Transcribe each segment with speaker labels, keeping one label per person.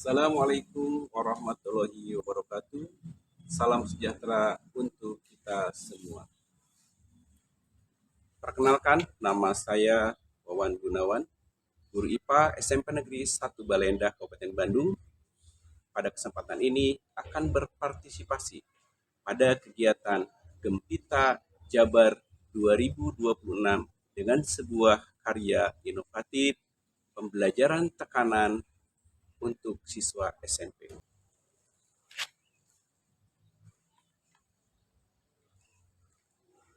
Speaker 1: Assalamualaikum warahmatullahi wabarakatuh. Salam sejahtera untuk kita semua. Perkenalkan, nama saya Wawan Gunawan, guru IPA SMP Negeri 1 Baleendah, Kabupaten Bandung. Pada kesempatan ini akan berpartisipasi pada kegiatan Gempita Jabar 2026 dengan sebuah karya inovatif pembelajaran tekanan untuk siswa SMP.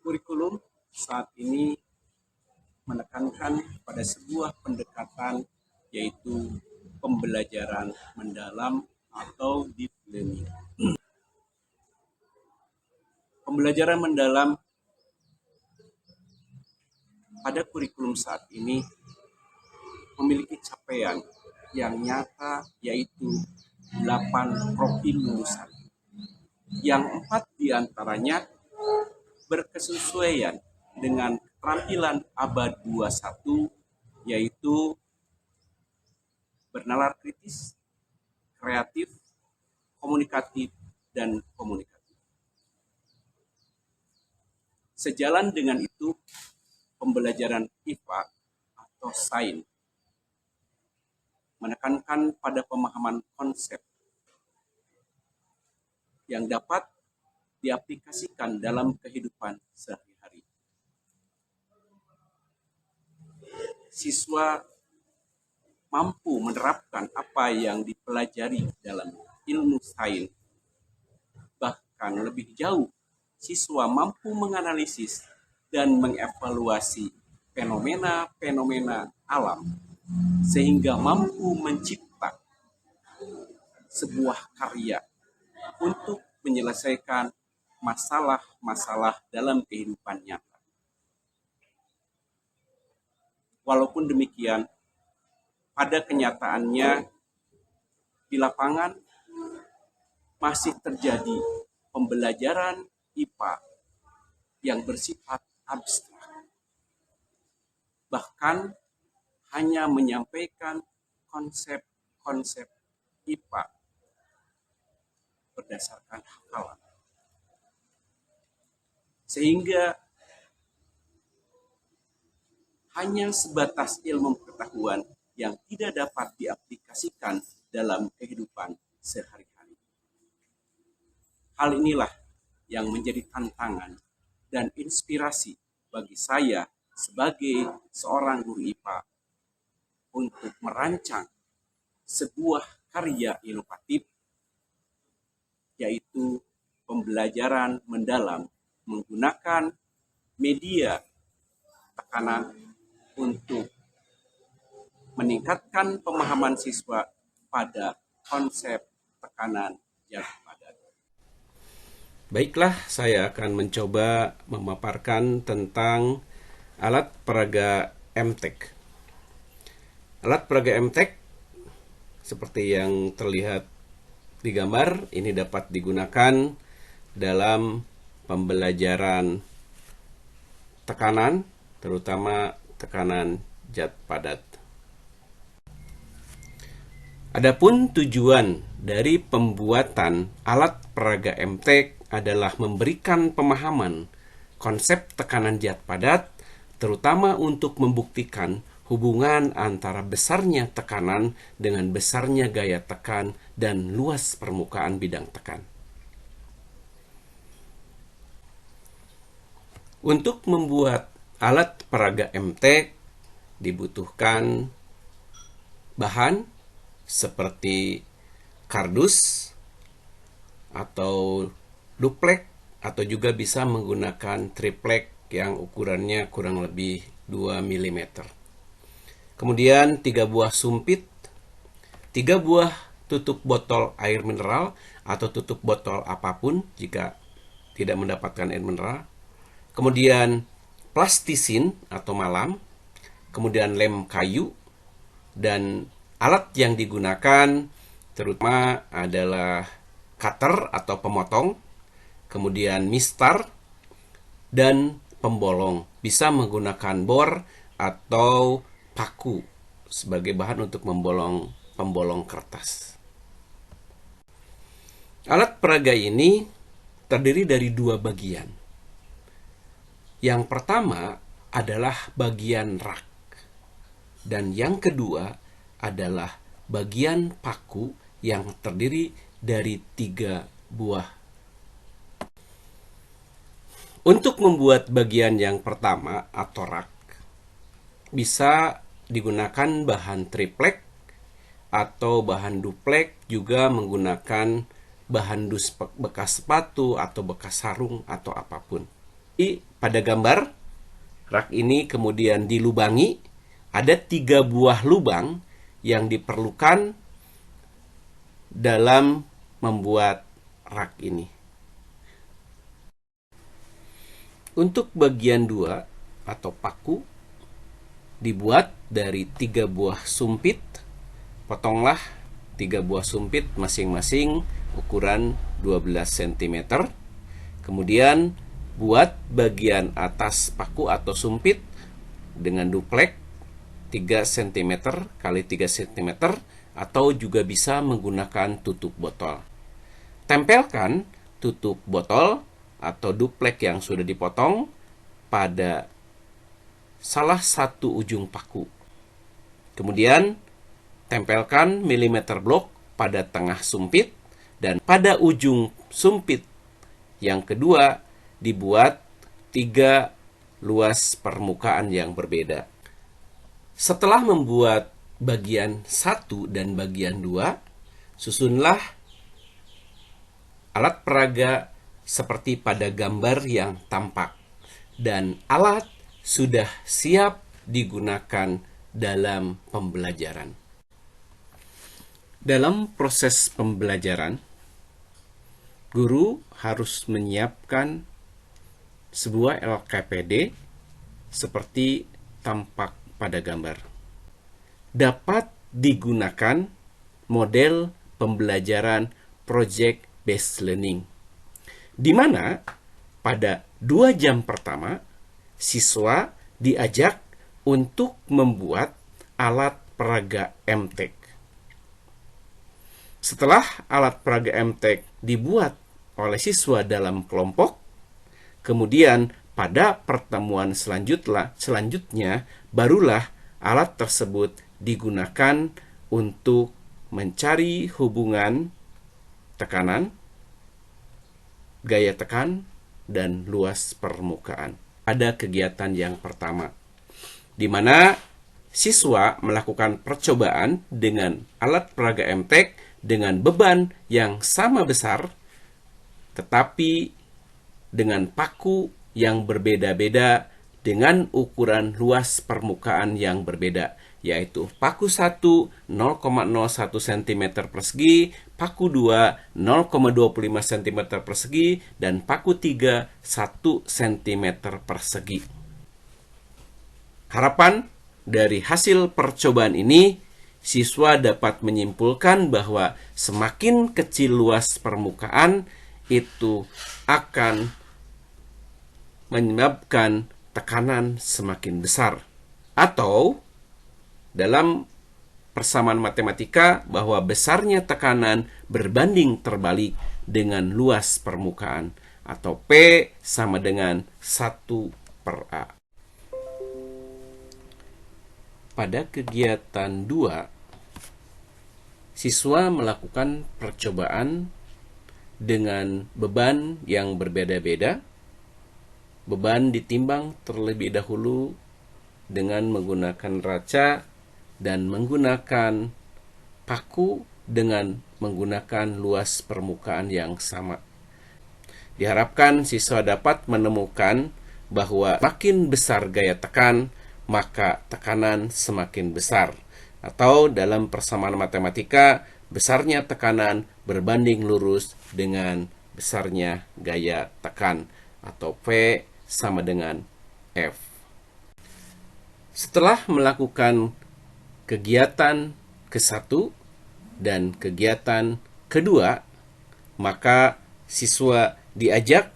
Speaker 1: Kurikulum saat ini menekankan pada sebuah pendekatan yaitu pembelajaran mendalam atau deep learning. Pembelajaran mendalam pada kurikulum saat ini memiliki capaian yang nyata yaitu 8 profil lulusan. Yang 4 diantaranya berkesesuaian dengan keterampilan abad 21 yaitu bernalar kritis, kreatif, komunikatif, dan komunikatif. Sejalan dengan itu, pembelajaran IPA atau sains menekankan pada pemahaman konsep yang dapat diaplikasikan dalam kehidupan sehari-hari. Siswa mampu menerapkan apa yang dipelajari dalam ilmu sains. Bahkan lebih jauh, siswa mampu menganalisis dan mengevaluasi fenomena-fenomena alam sehingga mampu mencipta sebuah karya untuk menyelesaikan masalah-masalah dalam kehidupan nyata. Walaupun demikian, pada kenyataannya di lapangan masih terjadi pembelajaran IPA yang bersifat abstrak. Bahkan hanya menyampaikan konsep-konsep IPA berdasarkan hafalan. Sehingga hanya sebatas ilmu pengetahuan yang tidak dapat diaplikasikan dalam kehidupan sehari-hari. Hal inilah yang menjadi tantangan dan inspirasi bagi saya sebagai seorang guru IPA untuk merancang sebuah karya inovatif yaitu pembelajaran mendalam menggunakan media tekanan untuk meningkatkan pemahaman siswa pada konsep tekanan yang padat.
Speaker 2: Baiklah, saya akan mencoba memaparkan tentang alat peraga MTEK. Alat peraga MTEK seperti yang terlihat di gambar ini dapat digunakan dalam pembelajaran tekanan, terutama tekanan zat padat. Adapun tujuan dari pembuatan alat peraga MTEK adalah memberikan pemahaman konsep tekanan zat padat, terutama untuk membuktikan hubungan antara besarnya tekanan dengan besarnya gaya tekan dan luas permukaan bidang tekan. Untuk membuat alat peraga MTEK dibutuhkan bahan seperti kardus atau duplek atau juga bisa menggunakan triplek yang ukurannya kurang lebih 2 mm. Kemudian 3 buah sumpit, 3 buah tutup botol air mineral atau tutup botol apapun jika tidak mendapatkan air mineral. Kemudian plastisin atau malam, kemudian lem kayu, dan alat yang digunakan terutama adalah cutter atau pemotong, kemudian mistar, dan pembolong. Bisa menggunakan bor atau paku sebagai bahan untuk pembolong kertas. Alat peraga ini terdiri dari dua bagian. Yang pertama adalah bagian rak, dan yang kedua adalah bagian paku yang terdiri dari 3 buah. Untuk membuat bagian yang pertama atau rak, bisa digunakan bahan triplek atau bahan duplek, juga menggunakan bahan dus bekas sepatu atau bekas sarung atau apapun. Pada gambar, rak ini kemudian dilubangi. Ada 3 buah lubang yang diperlukan dalam membuat rak ini. Untuk bagian 2 atau paku, dibuat dari 3 buah sumpit. Potonglah 3 buah sumpit masing-masing ukuran 12 cm. Kemudian buat bagian atas paku atau sumpit dengan duplek 3 cm kali 3 cm, atau juga bisa menggunakan tutup botol. Tempelkan tutup botol atau duplek yang sudah dipotong pada salah satu ujung paku. Kemudian tempelkan milimeter blok pada tengah sumpit, dan pada ujung sumpit yang kedua dibuat 3 luas permukaan yang berbeda. Setelah membuat bagian 1 dan bagian 2, susunlah alat peraga seperti pada gambar yang tampak, dan alat sudah siap digunakan dalam pembelajaran. Dalam proses pembelajaran, guru harus menyiapkan sebuah LKPD seperti tampak pada gambar. Dapat digunakan model pembelajaran project based learning, di mana pada 2 jam pertama siswa diajak untuk membuat alat peraga MTEK. Setelah alat peraga MTEK dibuat oleh siswa dalam kelompok, kemudian pada pertemuan selanjutnya barulah alat tersebut digunakan untuk mencari hubungan tekanan, gaya tekan, dan luas permukaan. Ada kegiatan yang pertama, di mana siswa melakukan percobaan dengan alat peraga MTEK dengan beban yang sama besar, tetapi dengan paku yang berbeda-beda dengan ukuran luas permukaan yang berbeda, yaitu paku 1 0,01 cm persegi, paku 2 0,25 cm persegi, dan paku 3 1 cm persegi. Harapan dari hasil percobaan ini, siswa dapat menyimpulkan bahwa semakin kecil luas permukaan, itu akan menyebabkan tekanan semakin besar. Atau dalam persamaan matematika, bahwa besarnya tekanan berbanding terbalik dengan luas permukaan, atau P sama dengan 1/A. Pada kegiatan 2, siswa melakukan percobaan dengan beban yang berbeda-beda. Beban ditimbang terlebih dahulu dengan menggunakan raca dan menggunakan paku dengan menggunakan luas permukaan yang sama. Diharapkan siswa dapat menemukan bahwa makin besar gaya tekan, maka tekanan semakin besar. Atau dalam persamaan matematika, besarnya tekanan berbanding lurus dengan besarnya gaya tekan, atau P sama dengan F. Setelah melakukan kegiatan ke-1 dan kegiatan kedua, maka siswa diajak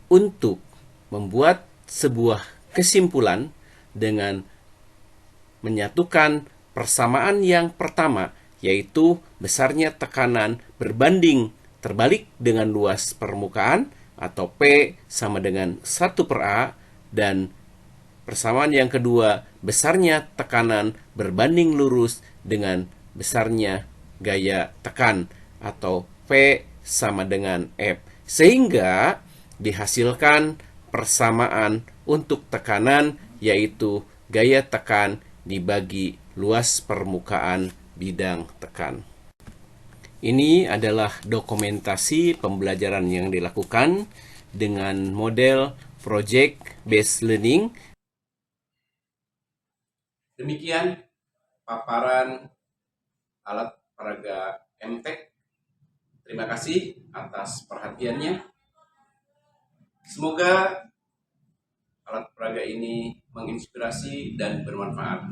Speaker 2: untuk membuat sebuah kesimpulan dengan menyatukan persamaan yang pertama, yaitu besarnya tekanan berbanding terbalik dengan luas permukaan atau P sama dengan 1/A, dan persamaan yang kedua, besarnya tekanan berbanding lurus dengan besarnya gaya tekan atau P sama dengan F. Sehingga dihasilkan persamaan untuk tekanan, yaitu gaya tekan dibagi luas permukaan bidang tekan. Ini adalah dokumentasi pembelajaran yang dilakukan dengan model Project Based Learning.
Speaker 1: Demikian paparan alat peraga MTEK. Terima kasih atas perhatiannya. Semoga alat peraga ini menginspirasi dan bermanfaat.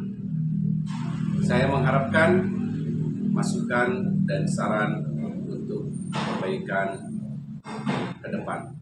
Speaker 1: Saya mengharapkan masukan dan saran untuk perbaikan ke depan.